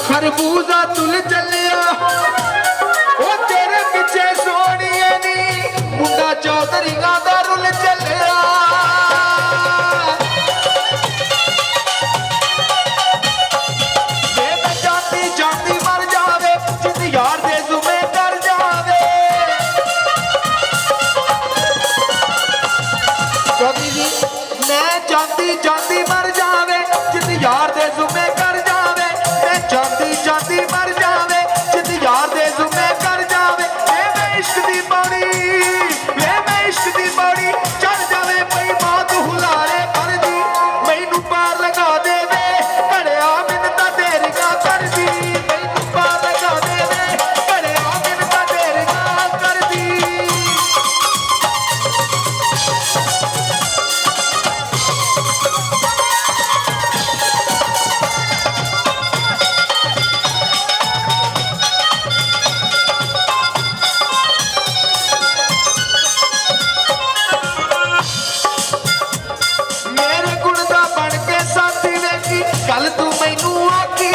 खरबूजा तुल चलिया ओ तेरे पीछे सोनिए नी मुंडा चौधरी दा रुल चलिया वे मैं जाती जाती मर जावे जिस यार दे जुमे कर जावे चौधरी जी मैं जाती जाती मर जावे जिस यार दे जुमे कर जावे जाती जाती मर जावे जिद यार दे जुमे कर जावे वे मैं इश्क दी बड़ी वे मैं इश्क दी बड़ी चल जावे पई मौत हुलारे पर दी मैनू पार लगा देवे घड़िया मिन्नतां तेरियां कर दी मैनू पार लगा देवे घड़िया मिन्नतां तेरियां कर दी कल तू मैनू आखी